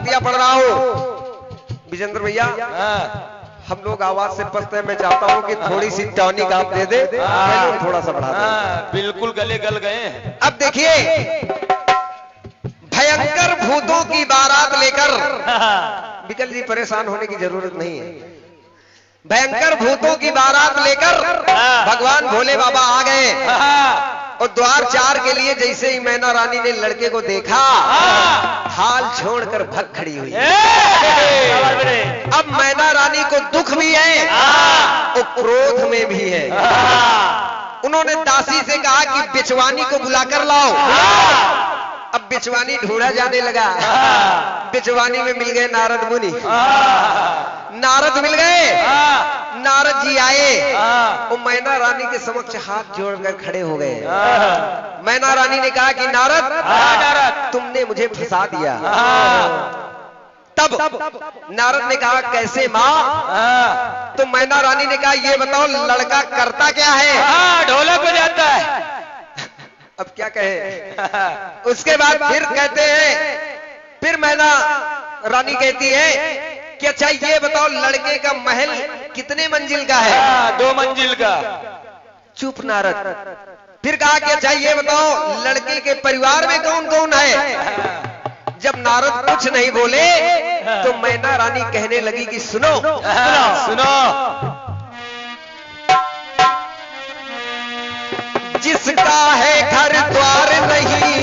पंक्तियां पढ़ रहा हूं। विजेंद्र भैया हम लोग आवाज से पसते हैं, मैं चाहता हूं कि थोड़ी सी टॉनिक आप दे दे, थोड़ा सा बढ़ा दे। बिल्कुल गले गल गए। अब देखिए, भयंकर भूतों की बारात लेकर, विकल जी परेशान होने की जरूरत नहीं है, भयंकर भूतों की बारात लेकर भगवान भोले बाबा आ गए और द्वार 4 के लिए जैसे ही मैना रानी ने लड़के को देखा, हाल छोड़कर भग खड़ी हुई। अब मैना रानी को दुख भी है और क्रोध में भी है। उन्होंने दासी से कहा कि बिचवानी को बुलाकर लाओ। अब बिचवानी ढूंढा जाने लगा। बिचवानी में मिल गए नारद मुनि। नारद मिल गए, नारद जी आए और मैना रानी के समक्ष हाथ जोड़कर खड़े हो गए। मैना रानी ने कहा कि नारद, तुमने मुझे फंसा दिया। तब नारद ने कहा कैसे माँ? तो मैना रानी ने कहा ये बताओ लड़का करता क्या है? ढोलक बजाता है। अब क्या कहे? उसके बाद फिर कहते हैं, फिर मैना रानी कहती है कि अच्छा ये बताओ लड़के का महल कितने मंजिल का है? 2 मंजिल का। चुप नारद। फिर कहा कि अच्छा ये बताओ लड़के के परिवार में कौन कौन है? जब नारद कुछ नहीं बोले तो मैना रानी कहने लगी कि सुनो सुनो, जिसका है घर द्वार नहीं,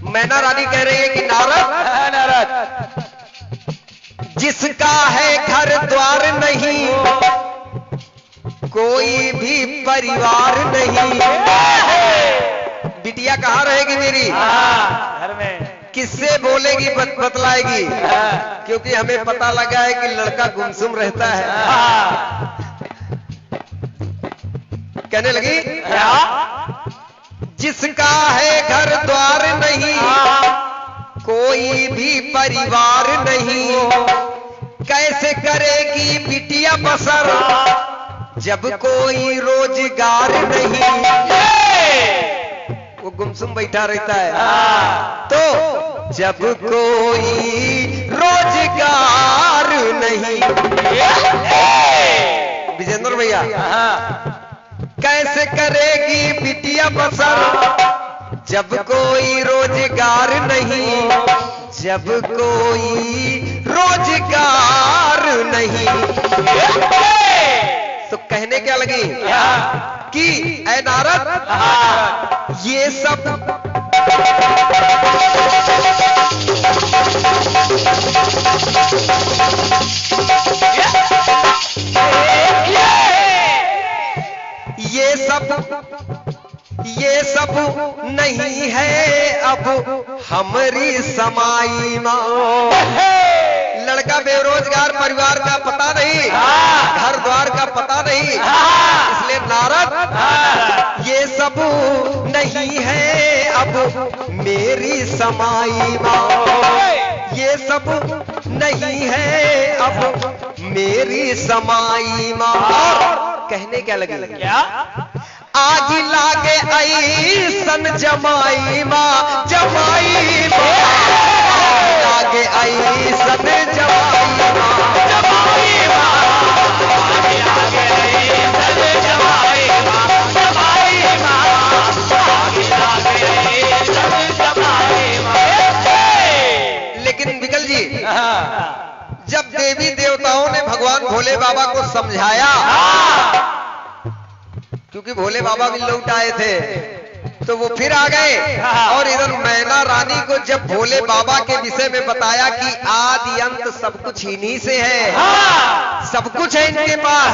मैना रानी कह रही है कि नारद, जिसका है घर द्वार नहीं, कोई भी परिवार नहीं, बिटिया कहाँ रहेगी मेरी? घर में। किससे बोलेगी, बतलाएगी? क्योंकि हमें पता लगा है कि लड़का गुमसुम रहता है। कहने लगी जिसका है घर द्वार नहीं, कोई भी परिवार नहीं, कैसे करेगी बिटिया बसर जब कोई रोजगार नहीं। वो गुमसुम बैठा रहता है। तो जब कोई रोजगार नहीं, विजेंद्र भैया कैसे करेगी बिटिया बसर जब कोई रोजगार नहीं, जब कोई रोजगार नहीं। तो कहने क्या लगी कि ऐ नारद ये सब ये सब नहीं है अब हमारी समाई माँ। लड़का बेरोजगार, परिवार का पता नहीं, घर द्वार का पता नहीं, इसलिए नारद ये सब नहीं है अब मेरी समाई माँ। ये सब नहीं है अब मेरी समाई माँ। कहने क्या लगे? क्या? आग लागे ऐसन जमाई माँ, जमाई माँ, लागे ऐसन जमाई माँ, जमाई माँ, लागे ऐसन जमाई माँ, जमाई माँ, लागे ऐसन जमाई माँ। लेकिन विकल जी जब देवी देवताओं ने भगवान भोले बाबा को समझाया, क्योंकि भोले बाबा भी लौट आए थे, तो वो फिर आ गए और इधर मैना रानी को जब भोले बाबा के विषय में बताया कि आदि अंत सब कुछ इन्हीं से है, सब कुछ है इनके पास,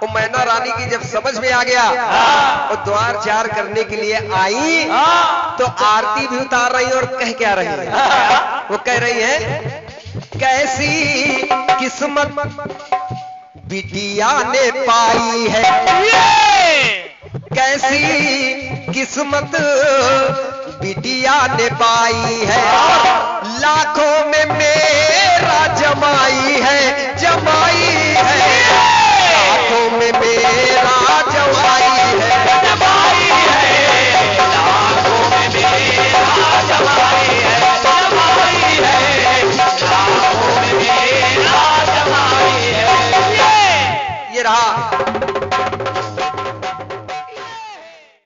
वो मैना रानी की जब समझ में आ गया और द्वार 4 करने के लिए आई तो आरती भी उतार रही और कह क्या रही है? वो कह रही है कैसी किस्मत बिटिया ने पाई है, कैसी किस्मत बिटिया ने पाई है, लाखों में